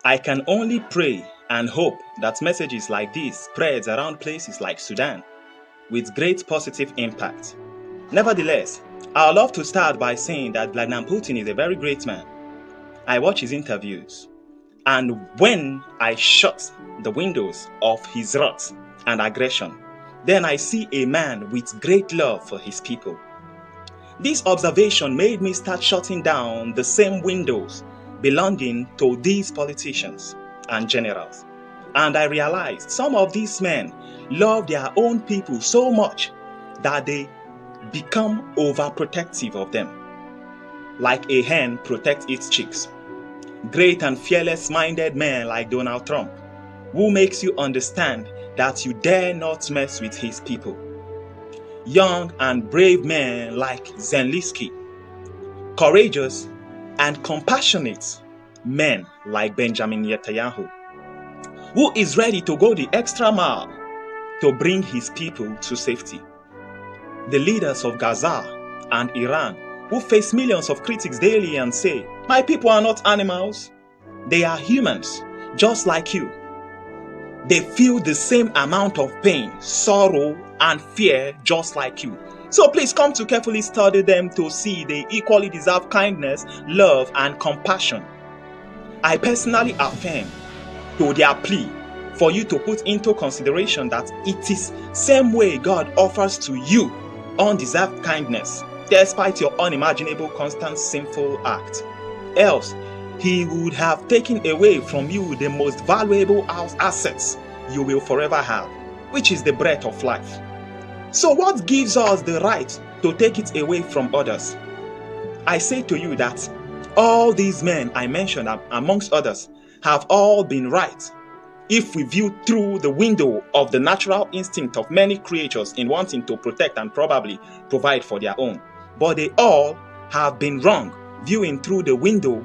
I can only pray and hope that messages like this spreads around places like Sudan with great positive impact. Nevertheless, I would love to start by saying that Vladimir Putin is a very great man. I watch his interviews, and when I shut the windows of his wrath and aggression, then I see a man with great love for his people. This observation made me start shutting down the same windows belonging to these politicians and generals. And I realized some of these men love their own people so much that they become overprotective of them, like a hen protects its chicks. Great and fearless-minded men like Donald Trump, who makes you understand that you dare not mess with his people. Young and brave men like Zelensky, courageous and compassionate men like Benjamin Netanyahu, who is ready to go the extra mile to bring his people to safety. The leaders of Gaza and Iran, who face millions of critics daily and say, "My people are not animals, they are humans, just like you." They feel the same amount of pain, sorrow, and fear just like you. So please come to carefully study them to see they equally deserve kindness, love, and compassion. I personally affirm to their plea for you to put into consideration that it is same way God offers to you undeserved kindness, despite your unimaginable constant sinful act. Else, he would have taken away from you the most valuable assets you will forever have, which is the breath of life. So what gives us the right to take it away from others? I say to you that all these men I mentioned, amongst others, have all been right if we view through the window of the natural instinct of many creatures in wanting to protect and probably provide for their own. But they all have been wrong viewing through the window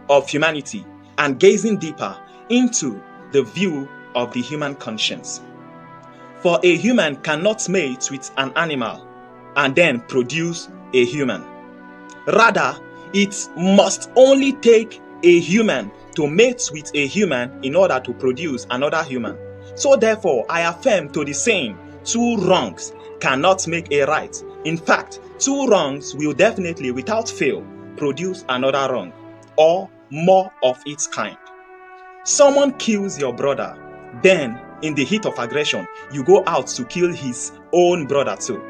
of humanity and gazing deeper into the view of the human conscience. For a human cannot mate with an animal and then produce a human. Rather, it must only take a human to mate with a human in order to produce another human. So therefore, I affirm to the saying, two wrongs cannot make a right. In fact, two wrongs will definitely, without fail, produce another wrong, or more of its kind. Someone kills your brother, then in the heat of aggression, you go out to kill his own brother too.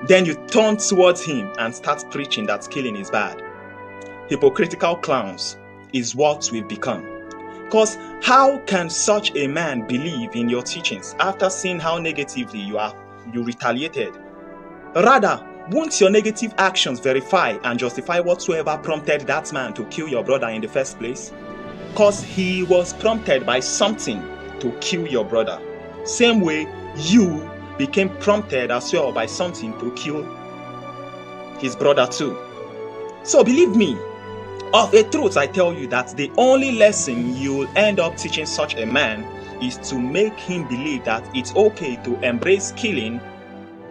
Then you turn towards him and start preaching that killing is bad. Hypocritical clowns is what we've become. Because how can such a man believe in your teachings after seeing how negatively you retaliated? Rather, won't your negative actions verify and justify whatsoever prompted that man to kill your brother in the first place? Because he was prompted by something to kill your brother. Same way you became prompted as well by something to kill his brother too. So believe me, of a truth I tell you that the only lesson you'll end up teaching such a man is to make him believe that it's okay to embrace killing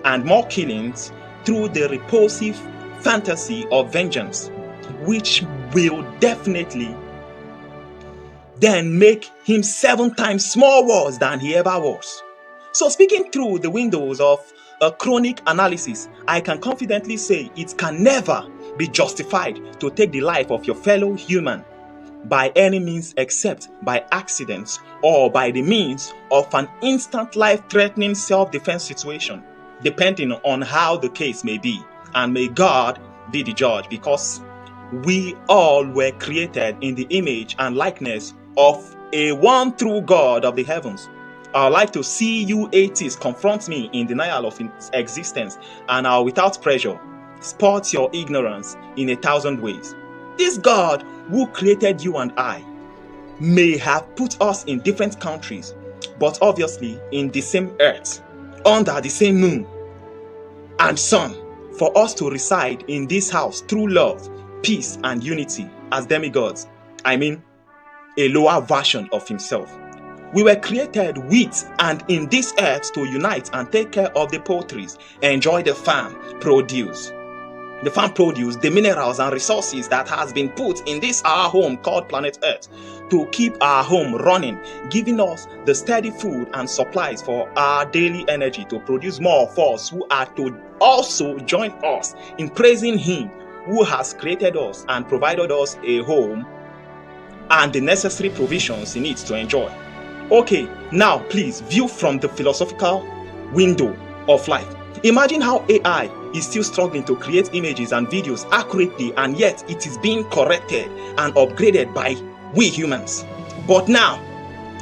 and more killings through the repulsive fantasy of vengeance, which will definitely then make him 7 times more worse than he ever was. So speaking through the windows of a chronic analysis, I can confidently say it can never be justified to take the life of your fellow human by any means except by accidents or by the means of an instant life-threatening self-defense situation, depending on how the case may be. And may God be the judge, because we all were created in the image and likeness of a one true God of the heavens. I would like to see you atheists confront me in denial of its existence, and I'll without pressure spot your ignorance in 1,000 ways. This God who created you and I may have put us in different countries, but obviously in the same earth, under the same moon and sun, for us to reside in this house through love, peace, and unity as demigods. I mean, a lower version of himself. We were created with and in this earth to unite and take care of the poultry, enjoy the farm, produce. the farm produce, the minerals and resources that has been put in this our home called planet Earth to keep our home running, giving us the steady food and supplies for our daily energy to produce more for us who are to also join us in praising Him who has created us and provided us a home and the necessary provisions in it to enjoy. Okay, now please view from the philosophical window of life. Imagine how AI is still struggling to create images and videos accurately, and yet it is being corrected and upgraded by we humans. But now,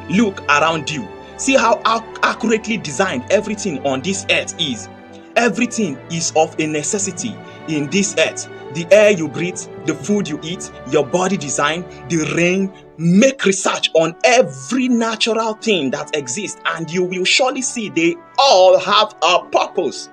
look around you. See how accurately designed everything on this earth is. Everything is of a necessity in this earth. The air you breathe, the food you eat, your body design, the rain. Make research on every natural thing that exists and you will surely see they all have a purpose,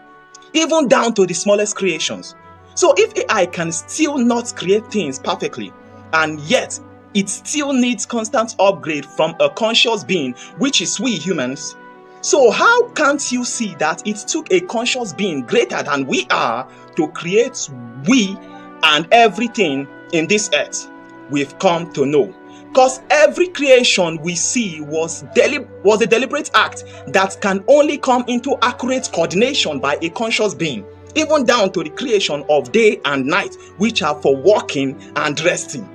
even down to the smallest creations. So if AI can still not create things perfectly, and yet it still needs constant upgrade from a conscious being, which is we humans, so how can't you see that it took a conscious being greater than we are to create we and everything in this earth? We've come to know. Because every creation we see was a deliberate act that can only come into accurate coordination by a conscious being, even down to the creation of day and night, which are for walking and resting.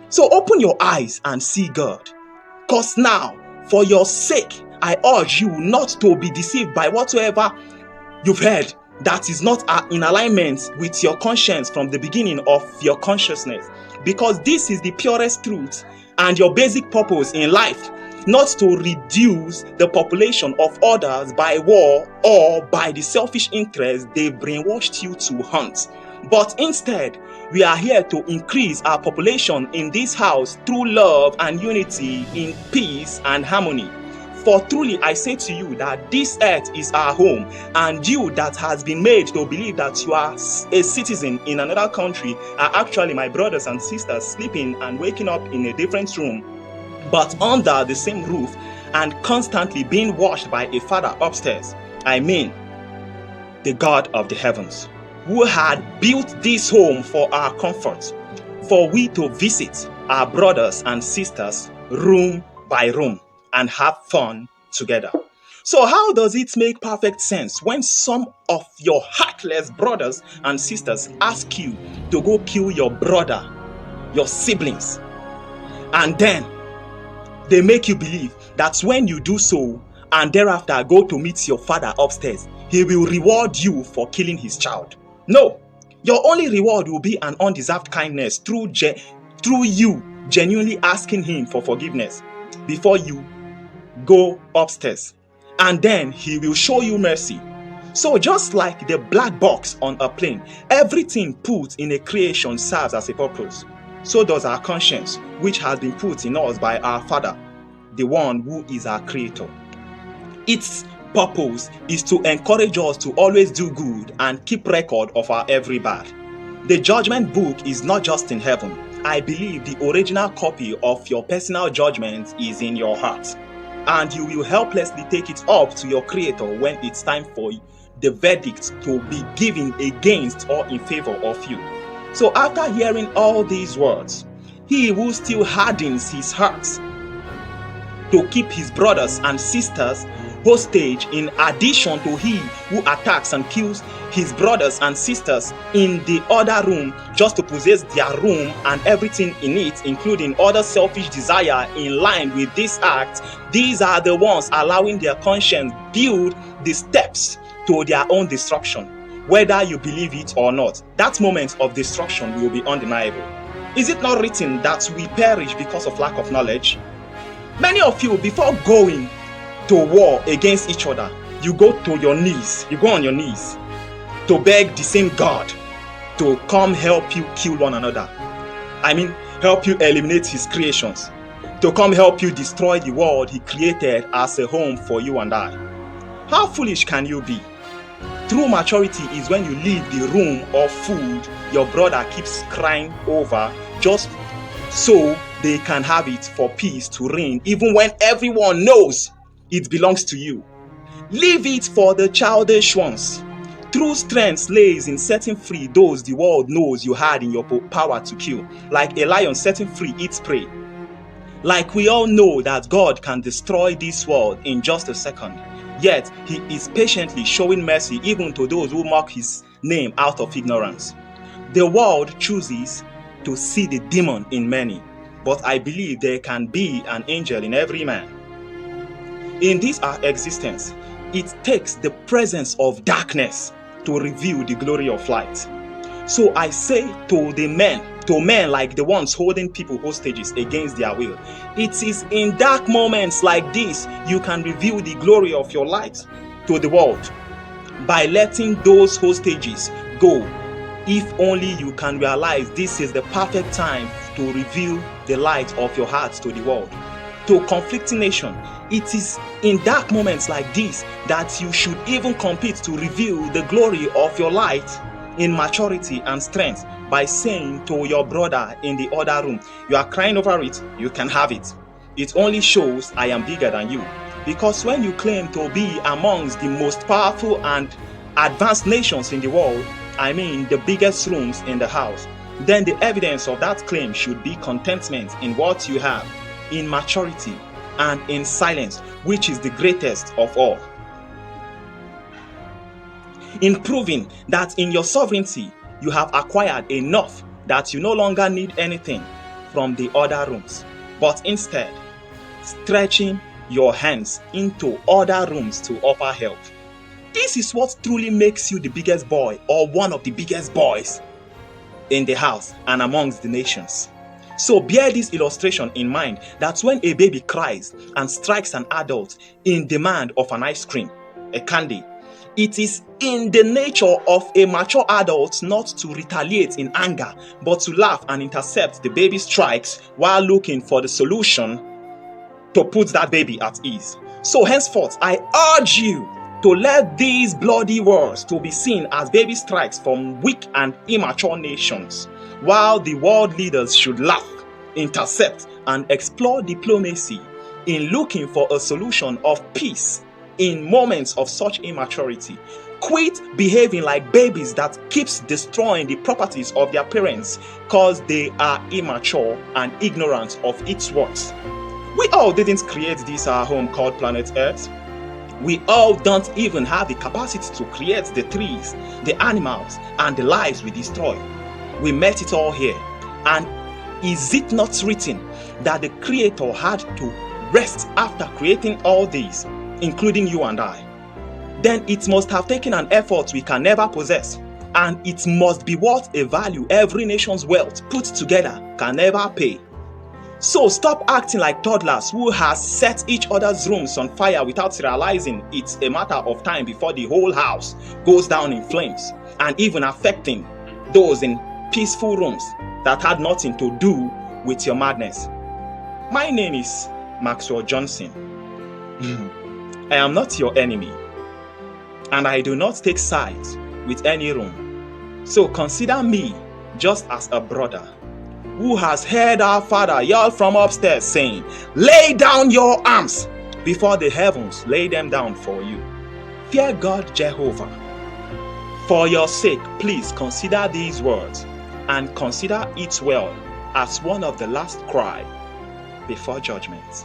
So open your eyes and see God. Because now, for your sake, I urge you not to be deceived by whatsoever you've heard that is not in alignment with your conscience from the beginning of your consciousness. Because this is the purest truth and your basic purpose in life, not to reduce the population of others by war or by the selfish interest they've brainwashed you to hunt. But instead, we are here to increase our population in this house through love and unity in peace and harmony. For truly I say to you that this earth is our home, and you that has been made to believe that you are a citizen in another country are actually my brothers and sisters sleeping and waking up in a different room, but under the same roof and constantly being watched by a Father upstairs. I mean, the God of the heavens, who had built this home for our comfort, for we to visit our brothers and sisters room by room and have fun together. So how does it make perfect sense when some of your heartless brothers and sisters ask you to go kill your brother, your siblings, and then they make you believe that when you do so and thereafter go to meet your Father upstairs, He will reward you for killing His child? No, your only reward will be an undeserved kindness through you genuinely asking Him for forgiveness before you go upstairs, and then He will show you mercy. So just like the black box on a plane, everything put in a creation serves as a purpose. So does our conscience, which has been put in us by our Father, the one who is our Creator. Its purpose is to encourage us to always do good and keep record of our every bad. The judgment book is not just in heaven. I believe the original copy of your personal judgment is in your heart, and you will helplessly take it up to your Creator when it's time for the verdict to be given against or in favor of you. So after hearing all these words, he who still hardens his heart to keep his brothers and sisters hostage, in addition to he who attacks and kills his brothers and sisters in the other room just to possess their room and everything in it, including other selfish desire in line with this act, these are the ones allowing their conscience build the steps to their own destruction. Whether you believe it or not, that moment of destruction will be undeniable. Is it not written that we perish because of lack of knowledge? Many of you, before going to war against each other, you go on your knees to beg the same God to come help you kill one another. I mean, help you eliminate his creations, to come help you destroy the world he created as a home for you and I. How foolish can you be? True maturity is when you leave the room of food your brother keeps crying over just so they can have it for peace to reign, even when everyone knows it belongs to you. Leave it for the childish ones True strength lays in setting free those the world knows you had in your power to kill, like a lion setting free its prey. Like we all know that God can destroy this world in just a second, yet He is patiently showing mercy even to those who mock His name out of ignorance. The world chooses to see the demon in many, but I believe there can be an angel in every man. In this our existence, it takes the presence of darkness to reveal the glory of light. So I say to men like the ones holding people hostages against their will, it is in dark moments like this you can reveal the glory of your light to the world by letting those hostages go. If only you can realize this is the perfect time to reveal the light of your heart to the world. To conflicting nation, it is in dark moments like this that you should even compete to reveal the glory of your light in maturity and strength by saying to your brother in the other room, you are crying over it, you can have it. It only shows I am bigger than you. Because when you claim to be amongst the most powerful and advanced nations in the world, I mean the biggest rooms in the house, then the evidence of that claim should be contentment in what you have, in maturity and in silence, which is the greatest of all. In proving that in your sovereignty you have acquired enough that you no longer need anything from the other rooms, but instead stretching your hands into other rooms to offer help. This is what truly makes you the biggest boy or one of the biggest boys in the house and amongst the nations. So bear this illustration in mind that when a baby cries and strikes an adult in demand of an ice cream, a candy, it is in the nature of a mature adult not to retaliate in anger, but to laugh and intercept the baby's strikes while looking for the solution to put that baby at ease. So henceforth, I urge you to let these bloody wars to be seen as baby strikes from weak and immature nations, while the world leaders should laugh, intercept, and explore diplomacy in looking for a solution of peace in moments of such immaturity. Quit behaving like babies that keeps destroying the properties of their parents because they are immature and ignorant of its worth. We all didn't create this our home called planet Earth. We all don't even have the capacity to create the trees, the animals, and the lives we destroy. We met it all here. And is it not written that the Creator had to rest after creating all these, including you and I? Then it must have taken an effort we can never possess, and it must be worth a value every nation's wealth put together can never pay. So stop acting like toddlers who has set each other's rooms on fire without realizing it's a matter of time before the whole house goes down in flames, and even affecting those in peaceful rooms that had nothing to do with your madness. My name is Maxwell Johnson. I am not your enemy, and I do not take sides with any room. So consider me just as a brother who has heard our Father yell from upstairs saying, "Lay down your arms before the heavens lay them down for you." Fear God Jehovah. For your sake, please consider these words and consider it well as one of the last cry before judgment.